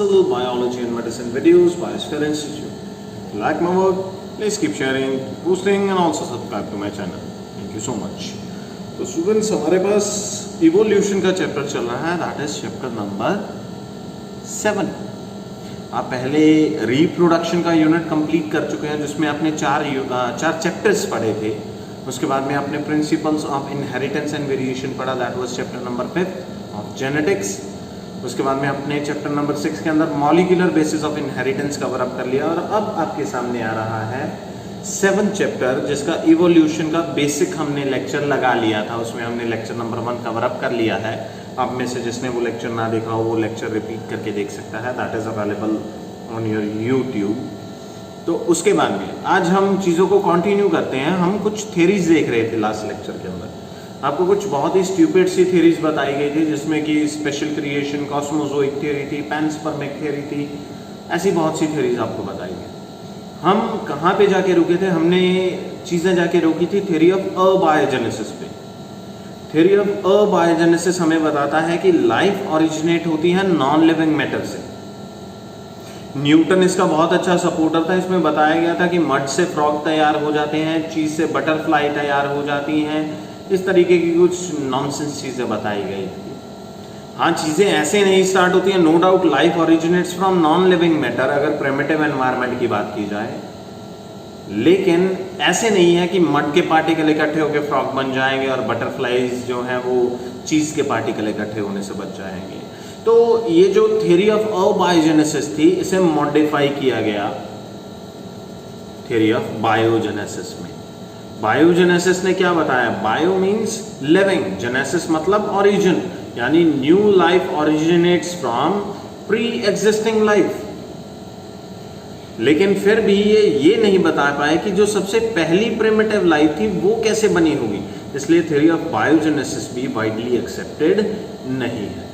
cell biology and medicine videos by Sphere Institute. If you like my work, please keep sharing, posting and also subscribe to my channel. Thank you so much. तो students हमारे पास evolution का chapter चल रहा है, that is chapter number 7। आप पहले reproduction का unit complete कर चुके हैं जिसमें आपने चार चैप्टर्स पढ़े थे। उसके बाद में आपने principles of inheritance and variation पढ़ा, that was chapter number 5 of genetics. उसके बाद में आपने चैप्टर नंबर 6 के अंदर molecular basis of inheritance cover up कर लिया और अब आपके सामने आ रहा है 7th चैप्टर जिसका इवोल्यूशन का बेसिक हमने लेक्चर लगा लिया था। उसमें हमने लेक्चर नंबर 1 कवर अप कर लिया है। आप में से जिसने वो लेक्चर ना देखा हो वो लेक्चर रिपीट करके देख सकता है, that is available on your YouTube. तो उसके बाद में आज हम चीज़ों को कंटिन्यू करते हैं। हम कुछ थ्योरीज देख रहे थे लास्ट लेक्चर के अंदर। आपको कुछ बहुत ही स्टूपिड सी थ्योरीज बताई गई थी जिसमें कि स्पेशल क्रिएशन, कॉस्मोजोइक थ्योरी थी, पैनस्पर्मिक थ्योरी थी, ऐसी बहुत सी थ्योरीज आपको बताई गई। हम कहाँ पे जाके रुके थे? हमने चीज़ें जाके रोकी थी थ्योरी ऑफ अबायोजेनेसिस पे। थ्योरी ऑफ अबायोजेनेसिस हमें बताता है कि लाइफ ओरिजिनेट होती है नॉन लिविंग मैटर से। न्यूटन इसका बहुत अच्छा सपोर्टर था। इसमें बताया गया था कि मड से फ्रॉग तैयार हो जाते हैं, चीज से बटरफ्लाई तैयार हो जाती हैं, इस तरीके की कुछ नॉनसेंस चीजें बताई गई थी। हाँ, चीजें ऐसे नहीं स्टार्ट होती हैं। No doubt life originates from non living matter अगर प्रिमिटिव एनवायरनमेंट की बात की जाए, लेकिन ऐसे नहीं है कि मड के पार्टिकल इकट्ठे होकर फ्रॉग बन जाएंगे और बटरफ्लाईज जो है वो चीज के पार्टिकल इकट्ठे होने से बच जाएंगे। तो ये जो थ्योरी ऑफ अबायोजेनेसिस थी इसे मॉडिफाई किया गया थ्योरी ऑफ बायोजेनेसिस में। बायोजेनेसिस ने क्या बताया? बायो मीन्स लिविंग, जेनेसिस मतलब ओरिजिन, यानी new life originates from pre existing life. लेकिन फिर भी ये नहीं बता पाए कि जो सबसे पहली प्रिमिटिव लाइफ थी वो कैसे बनी होगी, इसलिए थ्योरी ऑफ बायोजेनेसिस भी वाइडली एक्सेप्टेड नहीं है।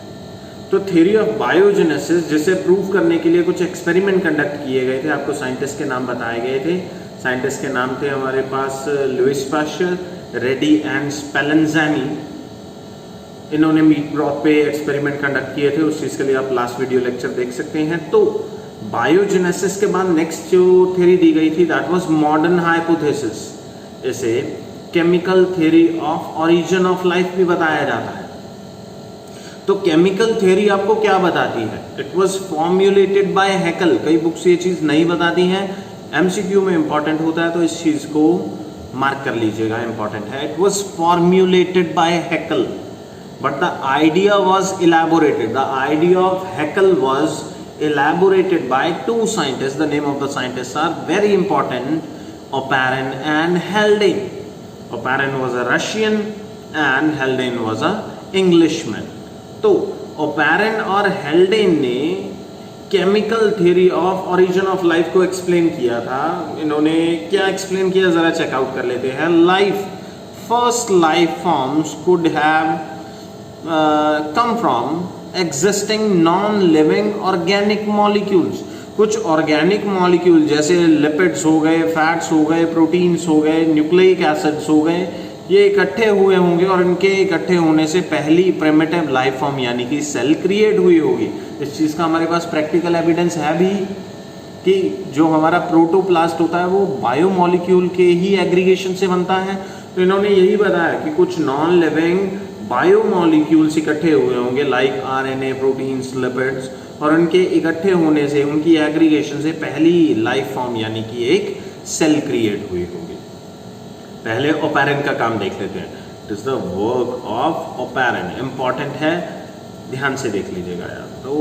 तो थ्योरी ऑफ बायोजेनेसिस जिसे प्रूव करने के लिए कुछ एक्सपेरिमेंट कंडक्ट किए गए थे। आपको साइंटिस्ट के नाम बताए गए थे। साइंटिस्ट के नाम थे हमारे पास लुइस पास्चर, रेडी एंड स्पेलेंजानी। इन्होंने मीट ब्रॉथ पे एक्सपेरिमेंट कंडक्ट किए थे। उस चीज के लिए आप लास्ट वीडियो लेक्चर देख सकते हैं। तो बायोजेनेसिस के बाद नेक्स्ट जो थ्योरी दी गई थी दैट वाज मॉडर्न हाइपोथेसिस। इसे chemical theory of origin of life भी बताया जाता है। तो केमिकल थ्योरी आपको क्या बताती है? It was formulated by Haeckel. कई बुक्स ये चीज नहीं बताती हैं, एमसीक्यू में इंपॉर्टेंट होता है, तो इस चीज को मार्क कर लीजिएगा, इंपॉर्टेंट है। It was formulated by Haeckel but the idea was elaborated. The idea of Haeckel was elaborated by two scientists. The name of the scientists are very important, Oparin and Haldane. Oparin was a Russian and Haldane was a Englishman. तो Oparin और Haldane ने chemical theory of origin of life को explain किया था। इन्होंने क्या explain किया जरा चेकआउट कर लेते हैं। Life, first life forms could have come from existing non-living organic molecules। कुछ ऑर्गेनिक मॉलिक्यूल जैसे लिपिड्स हो गए, फैट्स हो गए, प्रोटीन्स हो गए, न्यूक्लिक एसिड्स हो गए, ये इकट्ठे हुए होंगे और इनके इकट्ठे होने से पहली प्रिमिटिव लाइफ फॉर्म यानी कि सेल क्रिएट हुई होगी। इस चीज़ का हमारे पास प्रैक्टिकल एविडेंस है भी कि जो हमारा प्रोटोप्लास्ट होता है वो बायोमॉलिक्यूल के ही एग्रीगेशन से बनता है। तो इन्होंने यही बताया कि कुछ नॉन लिविंग बायोमॉलिक्यूल्स इकट्ठे हुए होंगे लाइक आरएनए, प्रोटीन्स, लिपिड्स, और उनके इकट्ठे होने से, उनकी एग्रीगेशन से पहली लाइफ फॉर्म यानी कि एक सेल क्रिएट हुई होगी। पहले ओपेरिन का काम देख लेते हैं। It is the work of Oparin, important है, ध्यान से देख लीजिएगा यार। तो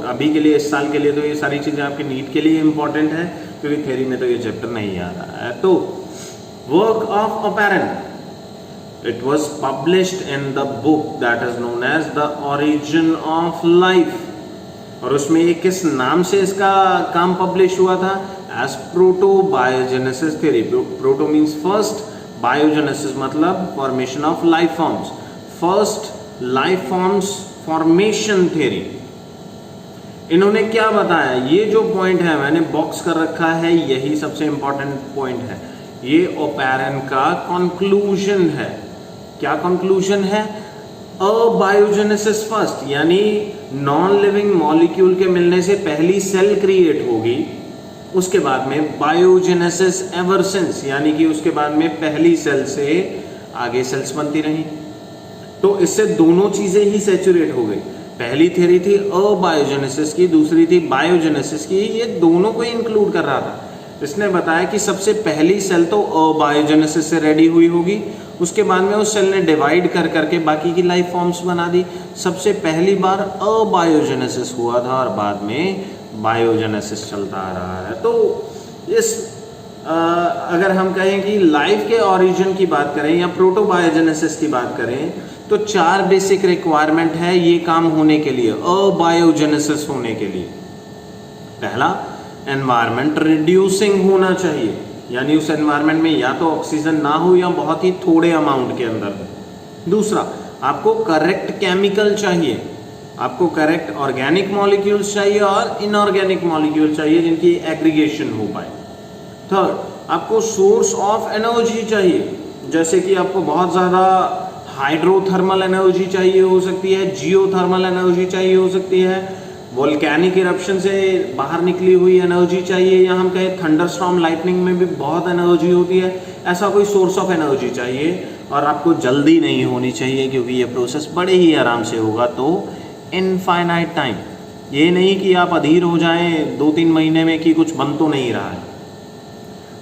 अभी के लिए, इस साल के लिए तो ये सारी चीजें आपके नीट के लिए इंपॉर्टेंट है क्योंकि थ्योरी में तो ये चैप्टर नहीं आ रहा है। तो work of Oparin, it was published in the book that is known as the origin of life। और उसमें ये किस नाम से इसका काम पब्लिश हुआ था? as proto-biogenesis theory। proto means first, biogenesis मतलब formation of life forms, first life forms formation theory। इन्होंने क्या बताया? ये जो पॉइंट है मैंने बॉक्स कर रखा है, यही सबसे इंपॉर्टेंट पॉइंट है। ये ओपेरिन का कंक्लूजन है। क्या कंक्लूजन है? अबायोजेनेसिस फर्स्ट, यानी नॉन लिविंग मॉलिक्यूल के मिलने से पहली सेल क्रिएट होगी, उसके बाद में बायोजेनेसिस एवर सिंस, यानी कि उसके बाद में पहली सेल से आगे सेल्स बनती रही। तो इससे दोनों चीजें ही सैचुरेट हो गई। पहली थ्योरी थी अबायोजेनेसिस की, दूसरी थी बायोजेनेसिस की, ये दोनों को इंक्लूड कर रहा था। इसने बताया कि सबसे पहली सेल तो अबायोजेनेसिस से रेडी हुई होगी, उसके बाद में उस सेल ने डिवाइड कर करके बाकी की लाइफ फॉर्म्स बना दी। सबसे पहली बार अबायोजेनेसिस हुआ था और बाद में बायोजेनेसिस चलता आ रहा है। तो इस अगर हम कहें कि लाइफ के ओरिजिन की बात करें या प्रोटोबायोजेनेसिस की बात करें, तो 4 बेसिक रिक्वायरमेंट है ये काम होने के लिए, अबायोजेनेसिस होने के लिए। पहला, एनवायरमेंट रिड्यूसिंग होना चाहिए, यानी उस एनवायरमेंट में या तो ऑक्सीजन ना हो या बहुत ही थोड़े अमाउंट के अंदर हो। दूसरा, आपको करेक्ट केमिकल चाहिए, आपको करेक्ट ऑर्गेनिक मॉलिक्यूल्स चाहिए और इनऑर्गेनिक मॉलिक्यूल चाहिए जिनकी एग्रीगेशन हो पाए। थर्ड, आपको सोर्स ऑफ एनर्जी चाहिए, जैसे कि आपको बहुत ज़्यादा हाइड्रोथर्मल एनर्जी चाहिए हो सकती है, जियोथर्मल एनर्जी चाहिए हो सकती है, वोल्केनिक इरप्शन से बाहर निकली हुई एनर्जी चाहिए, या हम कहें थंडरस्टॉर्म लाइटनिंग में भी बहुत एनर्जी होती है, ऐसा कोई सोर्स ऑफ एनर्जी चाहिए। और आपको जल्दी नहीं होनी चाहिए क्योंकि ये प्रोसेस बड़े ही आराम से होगा, तो इनफाइनाइट टाइम, ये नहीं कि आप अधीर हो जाएं 2-3 महीने में कि कुछ बन तो नहीं रहा है।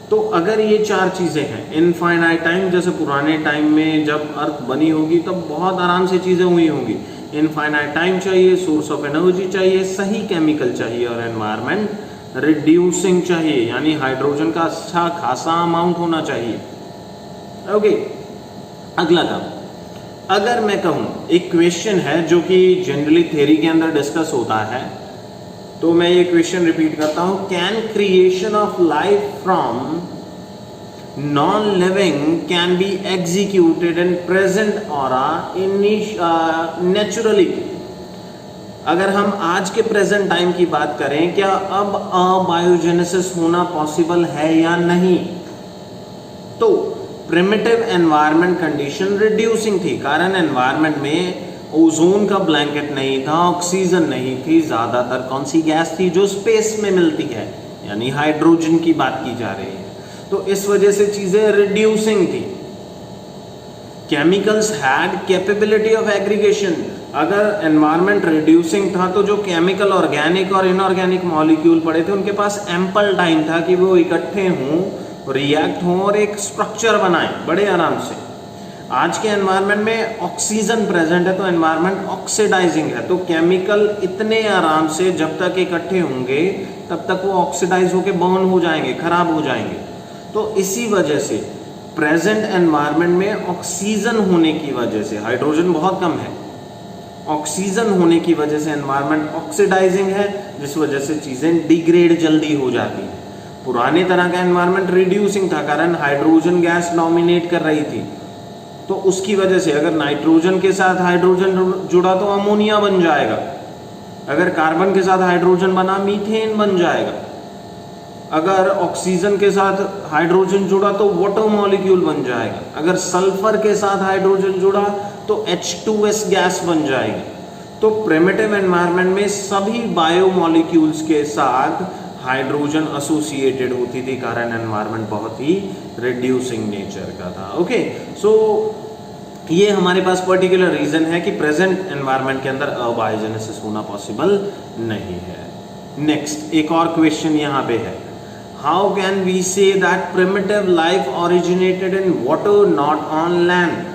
तो अगर ये 4 चीज़ें हैं, इनफाइनाइट टाइम, जैसे पुराने टाइम में जब अर्थ बनी होगी तब बहुत आराम से चीज़ें हुई होंगी। इनफाइनाइट टाइम चाहिए, सोर्स ऑफ एनर्जी चाहिए, सही केमिकल चाहिए और एनवायरनमेंट रिड्यूसिंग चाहिए, यानी हाइड्रोजन का अच्छा खासा अमाउंट होना चाहिए। ओके, अगला काम, अगर मैं कहूँ, एक क्वेश्चन है जो कि जनरली थ्योरी के अंदर डिस्कस होता है, तो मैं ये क्वेश्चन रिपीट करता हूं, can creation of life from non living can be executed in present aura naturally. अगर हम आज के प्रेजेंट टाइम की बात करें, क्या अब अबायोजेनेसिस होना पॉसिबल है या नहीं? तो प्रिमिटिव एनवायरनमेंट कंडीशन रिड्यूसिंग थी, कारण एनवायरनमेंट में ओजोन का ब्लैंकेट नहीं था, ऑक्सीजन नहीं थी, ज्यादातर कौन सी गैस थी जो स्पेस में मिलती है, यानी हाइड्रोजन की बात की जा रही है। तो इस वजह से चीजें रिड्यूसिंग थी। Chemicals had capability of aggregation. अगर एनवायरनमेंट रिड्यूसिंग था तो जो केमिकल ऑर्गेनिक और इनऑर्गेनिक मॉलिक्यूल पड़े थे उनके पास एम्पल टाइम था कि वो इकट्ठे हों, रिएक्ट हों और एक स्ट्रक्चर बनाएं बड़े आराम से। आज के एनवायरनमेंट में ऑक्सीजन प्रेजेंट है तो एनवायरनमेंट ऑक्सीडाइजिंग है, तो केमिकल इतने आराम से जब तक इकट्ठे होंगे तब तक वो ऑक्सीडाइज होके बर्न हो जाएंगे, खराब हो जाएंगे। तो इसी वजह से प्रेजेंट एनवायरनमेंट में ऑक्सीजन होने की वजह से, हाइड्रोजन बहुत कम है, ऑक्सीजन होने की वजह से एनवायरनमेंट ऑक्सीडाइजिंग है, जिस वजह से चीजें डिग्रेड जल्दी हो जाती हैं। पुराने तरह का एनवायरनमेंट रिड्यूसिंग था, कारण हाइड्रोजन गैस डोमिनेट कर रही थी, तो उसकी वजह से अगर नाइट्रोजन के साथ हाइड्रोजन जुड़ा तो अमोनिया बन जाएगा, अगर कार्बन के साथ हाइड्रोजन बना मीथेन बन जाएगा, अगर ऑक्सीजन के साथ हाइड्रोजन जुड़ा तो वाटर मॉलिक्यूल बन जाएगा, अगर सल्फर के साथ हाइड्रोजन जुड़ा तो H2S गैस बन जाएगी। तो प्रिमिटिव एनवायरनमेंट में सभी बायो मॉलिक्यूल्स के साथ हाइड्रोजन एसोसिएटेड होती थी, कारण एनवायरनमेंट बहुत ही रिड्यूसिंग नेचर का था। ओके, सो ये हमारे पास पर्टिकुलर रीजन है कि प्रेजेंट एनवायरनमेंट के अंदर अबायोजेनेसिस होना पॉसिबल नहीं है। नेक्स्ट एक और क्वेश्चन यहाँ पे है, how can we say that primitive life originated in water not on land.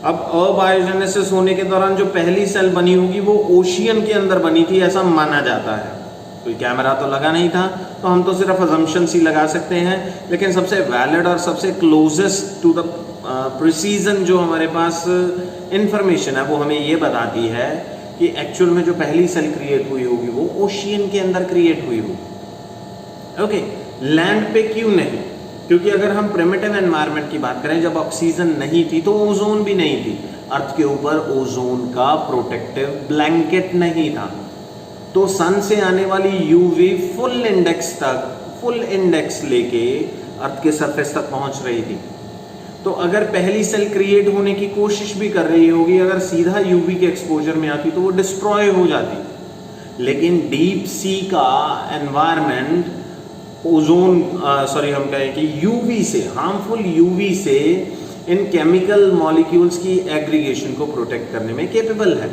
अब अबायोजेनेसिस होने के दौरान जो पहली सेल बनी होगी वो ओशियन के अंदर बनी थी, ऐसा माना जाता है। कोई कैमरा तो लगा नहीं था तो हम तो सिर्फ अजम्पशंस ही लगा सकते हैं, लेकिन सबसे वैलिड और सबसे क्लोजेस्ट टू द प्रिसीजन जो हमारे पास इंफॉर्मेशन है वो हमें ये बताती है कि एक्चुअल में जो पहली सेल क्रिएट हुई होगी वो ओशियन के अंदर क्रिएट हुई होगी। ओके, लैंड पे क्यों नहीं? क्योंकि अगर हम प्रिमिटिव एनवायरनमेंट की बात करें, जब ऑक्सीजन नहीं थी तो ओजोन भी नहीं थी, अर्थ के ऊपर ओजोन का प्रोटेक्टिव ब्लैंकेट नहीं था, तो सन से आने वाली यूवी फुल इंडेक्स लेके अर्थ के सरफेस तक पहुंच रही थी। तो अगर पहली सेल क्रिएट होने की कोशिश भी कर रही होगी, अगर सीधा यूवी के एक्सपोजर में आती तो वो डिस्ट्रॉय हो जाती। लेकिन डीप सी का एनवायरनमेंट ओजोन हम कहें कि यूवी से, हार्मफुल यूवी से इन केमिकल मॉलिक्यूल्स की एग्रीगेशन को प्रोटेक्ट करने में कैपेबल है।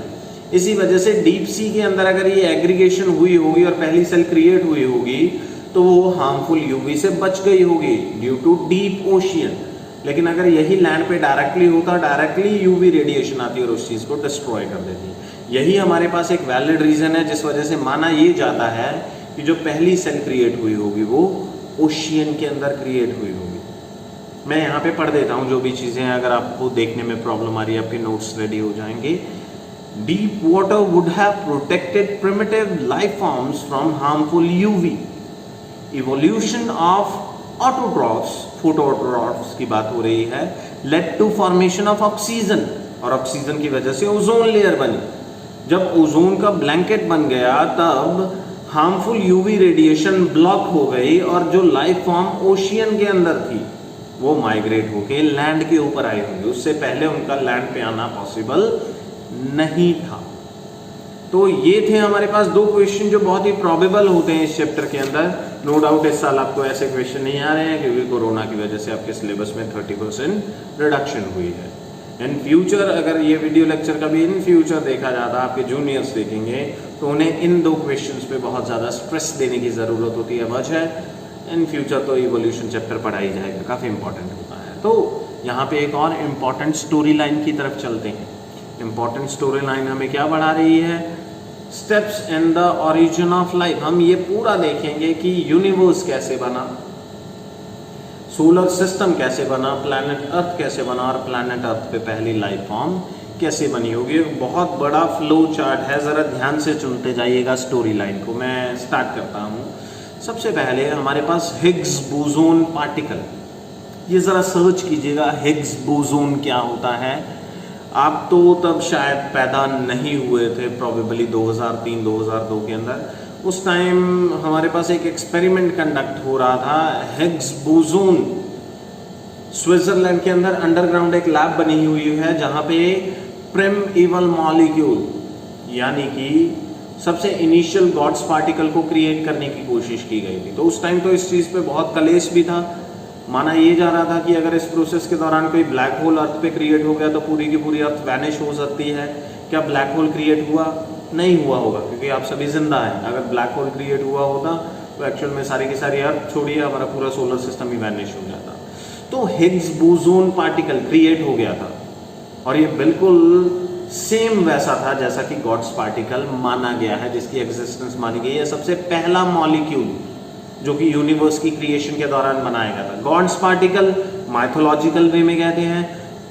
इसी वजह से डीप सी के अंदर अगर ये एग्रीगेशन हुई होगी और पहली सेल क्रिएट हुई होगी तो वो हार्मफुल यूवी से बच गई होगी ड्यू टू डीप ओशियन। लेकिन अगर यही लैंड पे डायरेक्टली होता, डायरेक्टली यूवी रेडिएशन आती और उस चीज को डिस्ट्रॉय कर देती। यही हमारे पास एक वैलिड रीजन है जिस वजह से माना ये जाता है कि जो पहली सेल क्रिएट हुई होगी वो ओशियन के अंदर क्रिएट हुई होगी। मैं यहाँ पे पढ़ देता हूँ जो भी चीजें हैं, अगर आपको देखने में प्रॉब्लम आ रही है आपके नोट्स रेडी हो जाएंगे। Deep water would have protected primitive life forms from harmful UV. Evolution of autotrophs, phototrophs की बात हो रही है, led to formation of oxygen, और ऑक्सीजन की वजह से ओजोन लेयर बनी। जब ओजोन का ब्लैंकेट बन गया तब हार्मफुल यूवी रेडिएशन ब्लॉक हो गई और जो लाइफ फॉर्म ओशियन के अंदर थी वो माइग्रेट होके लैंड के ऊपर आई होंगी। उससे पहले उनका लैंड पे आना पॉसिबल नहीं था। तो ये थे हमारे पास दो क्वेश्चन जो बहुत ही प्रोबेबल होते हैं इस चैप्टर के अंदर। नो डाउट इस साल आपको ऐसे क्वेश्चन नहीं आ रहे हैं क्योंकि कोरोना की वजह से आपके सिलेबस में 30% रिडक्शन हुई है। इन फ्यूचर अगर ये वीडियो लेक्चर कभी इन फ्यूचर देखा जाता, आपके जूनियर्स देखेंगे तो उन्हें इन दो क्वेश्चंस पे बहुत ज़्यादा स्ट्रेस देने की ज़रूरत होती है। वजह इन फ्यूचर तो इवोल्यूशन चैप्टर पढ़ाई जाएगा, काफ़ी इंपॉर्टेंट होता है। तो यहाँ पे एक और इम्पॉर्टेंट स्टोरी लाइन की तरफ चलते हैं। इम्पॉर्टेंट स्टोरी लाइन हमें क्या बढ़ा रही है? Steps in the origin of life. हम ये पूरा देखेंगे कि यूनिवर्स कैसे बना, सोलर सिस्टम कैसे बना, प्लैनेट अर्थ कैसे बना और प्लैनेट अर्थ पे पहली लाइफ फॉर्म कैसे बनी होगी। बहुत बड़ा फ्लो चार्ट है, ज़रा ध्यान से चुनते जाइएगा स्टोरी लाइन को। मैं स्टार्ट करता हूँ। सबसे पहले हमारे पास हिग्स बोसोन पार्टिकल, ये ज़रा सर्च कीजिएगा हिग्स बोसोन क्या होता है। आप तो तब शायद पैदा नहीं हुए थे, प्रोबेबली 2003-2002 के अंदर। उस टाइम हमारे पास एक एक्सपेरिमेंट कंडक्ट हो रहा था हिग्स बोसोन। स्विट्जरलैंड के अंदर अंडरग्राउंड एक लैब बनी हुई है जहाँ पे प्राइमइवल मॉलिक्यूल यानी कि सबसे इनिशियल गॉड्स पार्टिकल को क्रिएट करने की कोशिश की गई थी। तो उस टाइम तो इस चीज़ पे बहुत कलेश भी था। माना ये जा रहा था कि अगर इस प्रोसेस के दौरान कोई ब्लैक होल अर्थ पे क्रिएट हो गया तो पूरी की पूरी अर्थ वैनिश हो सकती है। क्या ब्लैक होल क्रिएट हुआ? नहीं हुआ होगा क्योंकि आप सभी जिंदा हैं। अगर ब्लैक होल क्रिएट हुआ होता तो एक्चुअल में सारी की सारी अर्थ छोड़िए हमारा पूरा सोलर सिस्टम ही वैनिश हो जाता। तो हिग्स बोसोन पार्टिकल क्रिएट हो गया था और ये बिल्कुल सेम वैसा था जैसा कि गॉड्स पार्टिकल माना गया है, जिसकी एग्जिस्टेंस मानी गई है। सबसे पहला मॉलिक्यूल जो कि यूनिवर्स की क्रिएशन के दौरान बनाया गया था। गॉड्स पार्टिकल माइथोलॉजिकल वे में कहते हैं,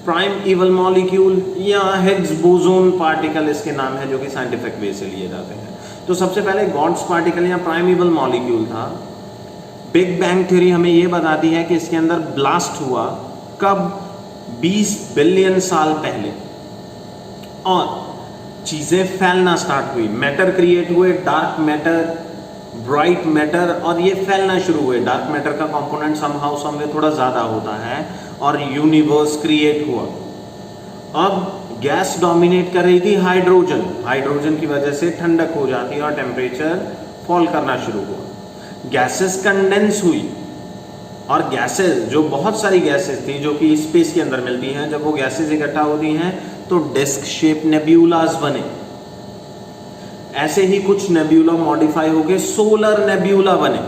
प्राइमइवल मॉलिक्यूल या हिग्स बोसोन पार्टिकल इसके नाम है जो कि साइंटिफिक वे से लिए जाते हैं। तो सबसे पहले गॉड्स पार्टिकल या प्राइमइवल मॉलिक्यूल था। बिग बैंग थ्योरी हमें यह बताती है कि इसके अंदर ब्लास्ट हुआ कब? 20 बिलियन साल पहले, और चीजें फैलना स्टार्ट हुई। मैटर क्रिएट हुए, डार्क मैटर, ब्राइट मैटर, और ये फैलना शुरू हुए। डार्क मैटर का कंपोनेंट समहाउ समवे थोड़ा ज्यादा होता है और यूनिवर्स क्रिएट हुआ। अब गैस डोमिनेट कर रही थी हाइड्रोजन। हाइड्रोजन की वजह से ठंडक हो जाती और टेम्परेचर फॉल करना शुरू हुआ। गैसेस कंडेंस हुई और गैसेस, जो बहुत सारी गैसेस थी जो कि स्पेस के अंदर मिलती हैं, जब वो गैसेस इकट्ठा होती हैं तो डिस्क शेप नेब्यूलास बने। ऐसे ही कुछ नेब्यूला मॉडिफाई होके सोलर नेब्यूला बने।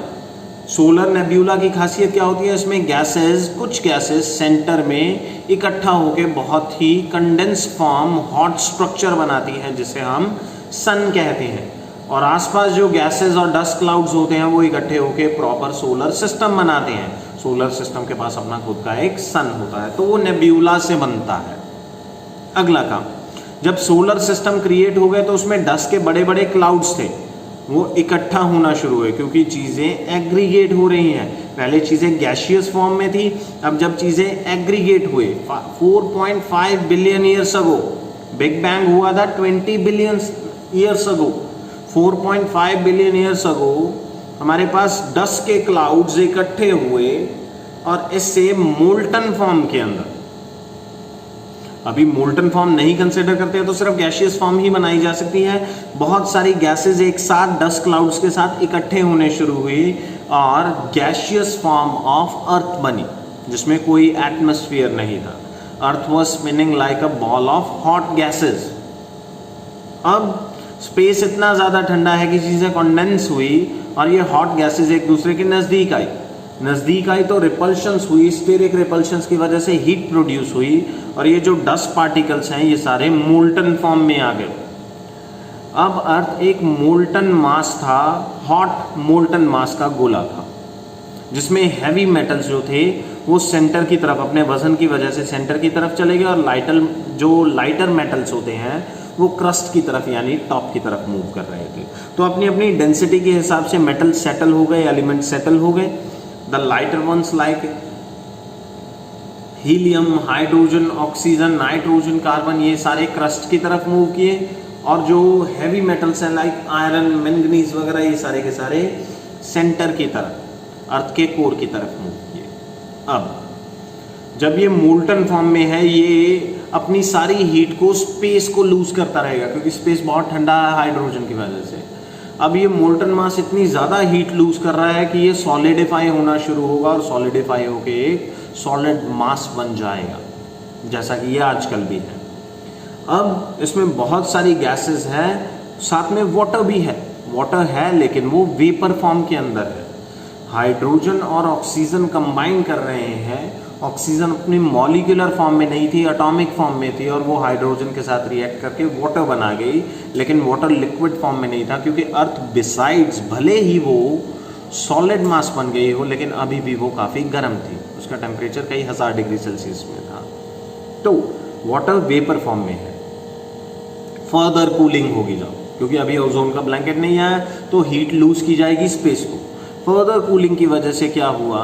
सोलर नेब्यूला की खासियत क्या होती है? इसमें गैसेस, कुछ गैसेस सेंटर में इकट्ठा होके बहुत ही कंडेंस फॉर्म हॉट स्ट्रक्चर बनाती हैं जिसे हम सन कहते हैं, और आसपास जो गैसेस और डस्ट क्लाउड्स होते हैं वो इकट्ठे होके प्रॉपर सोलर सिस्टम बनाते हैं। सोलर सिस्टम के पास अपना खुद का एक सन होता है, तो वो नेब्यूला से बनता है। अगला काम, जब सोलर सिस्टम क्रिएट हो गए तो उसमें डस्ट के बड़े बड़े क्लाउड्स थे, वो इकट्ठा होना शुरू हुए क्योंकि चीज़ें एग्रीगेट हो रही हैं। पहले चीज़ें गैशियस फॉर्म में थी, अब जब चीज़ें एग्रीगेट हुए 4.5 billion years ago, big bang हुआ था 20 billion years ago. 4.5 billion years ago हमारे पास डस्ट के क्लाउड्स इकट्ठे हुए और इससे मोल्टन फॉर्म के अंदर, अभी मोल्टन फॉर्म नहीं कंसिडर करते हैं तो सिर्फ गैशियस फॉर्म ही बनाई जा सकती है। बहुत सारी गैसेज एक साथ डस्ट क्लाउड्स के साथ इकट्ठे होने शुरू हुई और गैशियस फॉर्म ऑफ अर्थ बनी, जिसमें कोई एटमॉस्फेयर नहीं था। अर्थ was spinning like a ball of hot gases. अब स्पेस इतना ज़्यादा ठंडा है कि चीज़ें कंडेंस हुई और ये हॉट गैसेज एक दूसरे के नज़दीक आई तो रिपल्शंस हुई, स्टेरिक रिपल्शंस की वजह से हीट प्रोड्यूस हुई और ये जो डस्ट पार्टिकल्स हैं ये सारे मोल्टन फॉर्म में आ गए। अब अर्थ एक मोल्टन मास था, हॉट मोल्टन मास का गोला था, जिसमें हैवी मेटल्स जो थे वो सेंटर की तरफ अपने वजन की वजह से सेंटर की तरफ चले गए और लाइटर मेटल्स होते हैं वो क्रस्ट की तरफ यानी टॉप की तरफ मूव कर रहे थे। तो अपनी अपनी डेंसिटी के हिसाब से मेटल सेटल हो गए, एलिमेंट सेटल हो गए। The lighter ones like helium, hydrogen, oxygen, nitrogen, carbon ये सारे क्रस्ट की तरफ मूव किए और जो हैवी मेटल्स हैं लाइक आयरन, मैंगनीज वगैरह ये सारे के सारे सेंटर की तरफ, अर्थ के कोर की तरफ मूव किए। अब जब ये मोल्टन फॉर्म में है ये अपनी सारी हीट को स्पेस को लूज करता रहेगा क्योंकि स्पेस बहुत ठंडा है हाइड्रोजन की वजह से। अब ये मोल्टन मास इतनी ज़्यादा हीट लूज कर रहा है कि ये सॉलिडिफाई होना शुरू होगा और सॉलिडिफाई होके एक सॉलिड मास बन जाएगा, जैसा कि ये आजकल भी है। अब इसमें बहुत सारी गैसेस हैं, साथ में वाटर भी है। वाटर है लेकिन वो वेपर फॉर्म के अंदर है। हाइड्रोजन और ऑक्सीजन कंबाइन कर रहे हैं। ऑक्सीजन अपनी मॉलिक्यूलर फॉर्म में नहीं थी, एटॉमिक फॉर्म में थी और वो हाइड्रोजन के साथ रिएक्ट करके वाटर बना गई, लेकिन वाटर लिक्विड फॉर्म में नहीं था क्योंकि अर्थ बिसाइड्स भले ही वो सॉलिड मास बन गई हो लेकिन अभी भी वो काफ़ी गर्म थी, उसका टेम्परेचर कई 1000 डिग्री सेल्सियस में था। तो वाटर वेपर फॉर्म में है। फर्दर कूलिंग होगी जब, क्योंकि अभी ओजोन का ब्लैंकेट नहीं आया तो हीट लूज की जाएगी स्पेस को। फर्दर कूलिंग की वजह से क्या हुआ,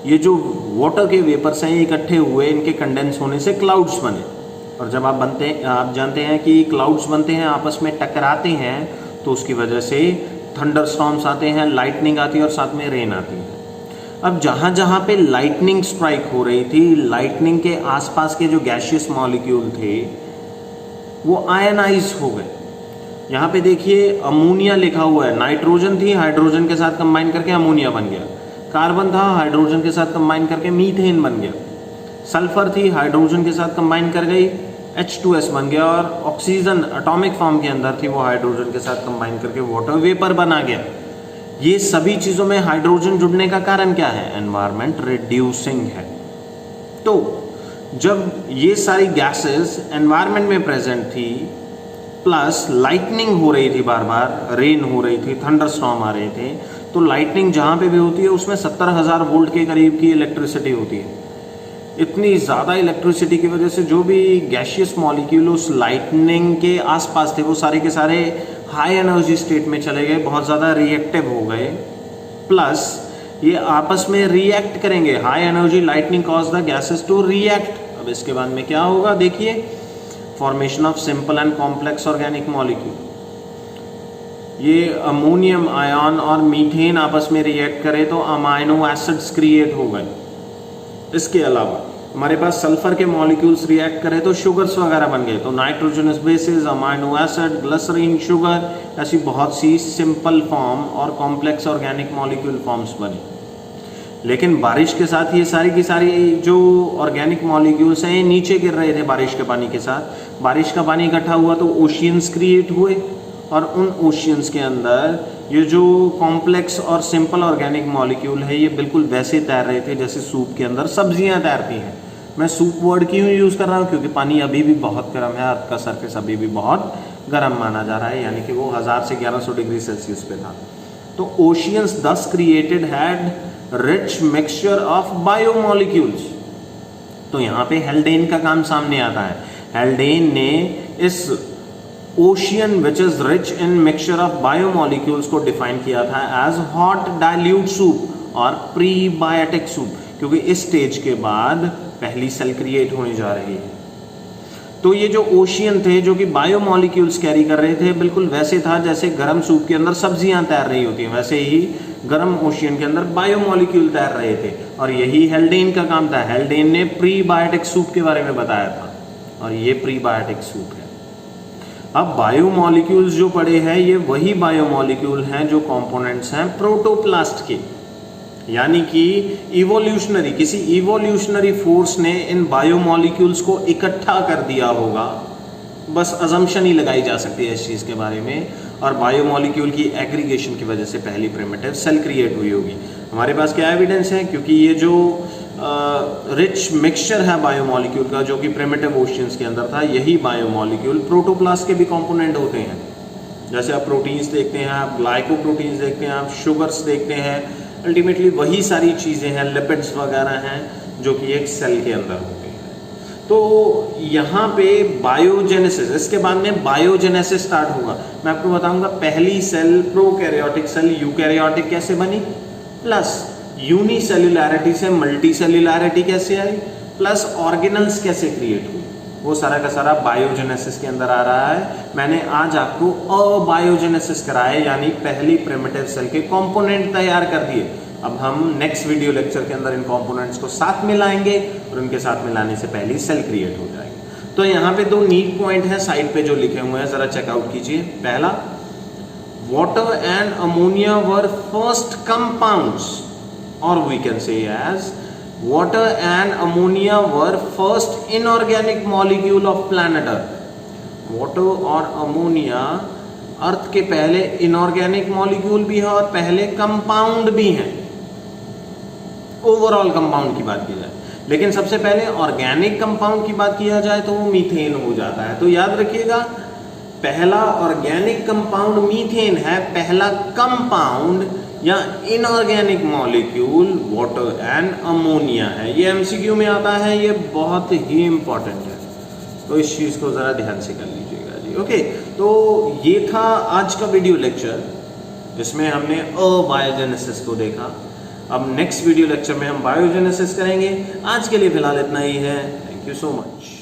ये जो वाटर के वेपर्स हैं इकट्ठे हुए, इनके कंडेंस होने से क्लाउड्स बने। और जब आप जानते हैं कि क्लाउड्स बनते हैं आपस में टकराते हैं तो उसकी वजह से थंडर स्टॉर्म्स आते हैं, लाइटनिंग आती है और साथ में रेन आती है। अब जहाँ जहाँ पे लाइटनिंग स्ट्राइक हो रही थी, लाइटनिंग के आसपास के जो गैशियस मॉलिक्यूल थे वो आयनाइज हो गए। यहाँ पे देखिए अमोनिया लिखा हुआ है, नाइट्रोजन थी, हाइड्रोजन के साथ कंबाइन करके अमोनिया बन गया। कार्बन था, हाइड्रोजन के साथ कंबाइन करके मीथेन बन गया। सल्फर थी, हाइड्रोजन के साथ कंबाइन कर गई, H2S बन गया। और ऑक्सीजन एटॉमिक फॉर्म के अंदर थी, वो हाइड्रोजन के साथ कंबाइन करके वाटर वेपर बना गया। ये सभी चीज़ों में हाइड्रोजन जुड़ने का कारण क्या है? एनवायरमेंट रिड्यूसिंग है। तो जब ये सारी गैसेस एनवायरमेंट में प्रेजेंट थी, प्लस लाइटनिंग हो रही थी, बार बार रेन हो रही थी, थंडर स्टॉर्म आ रहे थे, तो लाइटनिंग जहाँ पे भी होती है उसमें 70,000 वोल्ट के करीब की इलेक्ट्रिसिटी होती है। इतनी ज़्यादा इलेक्ट्रिसिटी की वजह से जो भी गैशियस मॉलिक्यूल उस लाइटनिंग के आसपास थे वो सारे के सारे हाई एनर्जी स्टेट में चले गए, बहुत ज़्यादा रिएक्टिव हो गए। प्लस ये आपस में रिएक्ट करेंगे, high energy lightning cause the gases to react. अब इसके बाद में क्या होगा देखिए, formation of simple and complex organic molecule. ये अमोनियम आयन और मीथेन आपस में रिएक्ट करे तो अमाइनो एसिड्स क्रिएट हो गए। इसके अलावा हमारे पास सल्फर के मॉलिक्यूल्स रिएक्ट करे तो शुगर्स वगैरह बन गए, तो nitrogenous bases, amino acid, glycerine, sugar, ऐसी बहुत सी सिंपल फॉर्म और कॉम्प्लेक्स ऑर्गेनिक मॉलिक्यूल फॉर्म्स बनी। लेकिन बारिश के साथ ये सारी की सारी जो ऑर्गेनिक मॉलिक्यूल्स हैं ये नीचे गिर रहे थे बारिश के पानी के साथ। बारिश का पानी इकट्ठा हुआ तो ओशियंस क्रिएट हुए और उन ओशियंस के अंदर ये जो कॉम्प्लेक्स और सिंपल ऑर्गेनिक मॉलिक्यूल है ये बिल्कुल वैसे तैर रहे थे जैसे सूप के अंदर सब्जियां तैरती हैं। मैं सूप वर्ड क्यों यूज़ कर रहा हूँ, क्योंकि पानी अभी भी बहुत गर्म है, अर्थ का सरफेस अभी भी बहुत गर्म माना जा रहा है, यानी कि वो 1000 से 1100 डिग्री सेल्सियस पे था। तो ओशियंस दस created had rich mixture of biomolecules. तो यहाँ पे हेल्डेन का काम सामने आता है। हेल्डेन ने इस ocean which is rich in mixture of biomolecules को डिफाइन किया था एज हॉट डाइल्यूट सूप और प्रीबायोटिक सूप, क्योंकि इस स्टेज के बाद पहली सेल क्रिएट होने जा रही है। तो ये जो ओशियन थे जो कि बायोमॉलिक्यूल्स कैरी कर रहे थे, बिल्कुल वैसे था जैसे गर्म सूप के अंदर सब्जियां तैर रही होती हैं, वैसे ही गर्म ओशियन के अंदर बायोमॉलिक्यूल तैर रहे थे। और यही हेल्डेन का काम था। हेल्डेन ने प्रीबायोटिक सूप के बारे में बताया था। और ये प्रीबायोटिक सूट है। अब बायोमोलिक्यूल्स जो पड़े हैं ये वही बायोमोलिक्यूल हैं जो कंपोनेंट्स हैं प्रोटोप्लास्ट के, यानी कि इवोल्यूशनरी किसी इवोल्यूशनरी फोर्स ने इन बायोमोलिक्यूल्स को इकट्ठा कर दिया होगा, बस अजम्पशन ही लगाई जा सकती है इस चीज़ के बारे में, और बायोमोलिक्यूल की एग्रीगेशन की वजह से पहली प्रिमिटिव सेल क्रिएट हुई होगी। हमारे पास क्या एविडेंस है, क्योंकि ये जो रिच मिक्सचर है बायोमोलिक्यूल का जो कि प्रिमिटिव ओशियंस के अंदर था, यही बायोमोलिक्यूल प्रोटोप्लास्ट के भी कंपोनेंट होते हैं। जैसे आप प्रोटीन्स देखते हैं, आप ग्लाइकोप्रोटीन्स देखते हैं, आप शुगर्स देखते हैं, अल्टीमेटली वही सारी चीज़ें हैं, लिपिड्स वगैरह हैं जो कि एक सेल के अंदर होते हैं। तो यहाँ पे बायोजेनेसिस, इसके बाद में बायोजेनेसिस स्टार्ट होगा। मैं आपको बताऊंगा पहली सेल प्रोकैरियोटिक सेल यूकैरियोटिक कैसे बनी, प्लस यूनिसेल्युलैरिटी से मल्टीसेल्युलैरिटी कैसे आई, प्लस ऑर्गेनल्स कैसे क्रिएट हुई, वो सारा का सारा बायोजेनेसिस के अंदर आ रहा है। मैंने आज आपको अबायोजेनेसिस कराया, यानी पहली प्रिमिटिव सेल के कंपोनेंट तैयार कर दिए। अब हम नेक्स्ट वीडियो लेक्चर के अंदर इन कंपोनेंट्स को साथ मिलाएंगे और उनके साथ मिलाने से पहली सेल क्रिएट हो जाएगी। तो यहाँ पे दो नीट पॉइंट है साइड पे जो लिखे हुए हैं, जरा चेकआउट कीजिए। पहला, water and ammonia were first compounds, or we can say as water and ammonia were first inorganic molecule of planet Earth. Water और अमोनिया अर्थ के पहले इनऑर्गेनिक मॉलिक्यूल भी है और पहले कंपाउंड भी हैं, ओवरऑल कंपाउंड की बात की जाए। लेकिन सबसे पहले ऑर्गेनिक कंपाउंड की बात किया जाए तो वो मीथेन हो जाता है। तो याद रखिएगा, पहला ऑर्गेनिक कंपाउंड मीथेन है, पहला कंपाउंड या inorganic molecule water and ammonia है। ये एमसीक्यू में आता है, ये बहुत ही इंपॉर्टेंट है, तो इस चीज़ को ज़रा ध्यान से कर लीजिएगा जी। ओके, तो ये था आज का वीडियो लेक्चर, जिसमें हमने अबायोजेनेसिस को देखा। अब नेक्स्ट वीडियो लेक्चर में हम बायोजेनेसिस करेंगे। आज के लिए फिलहाल इतना ही है। Thank you so much.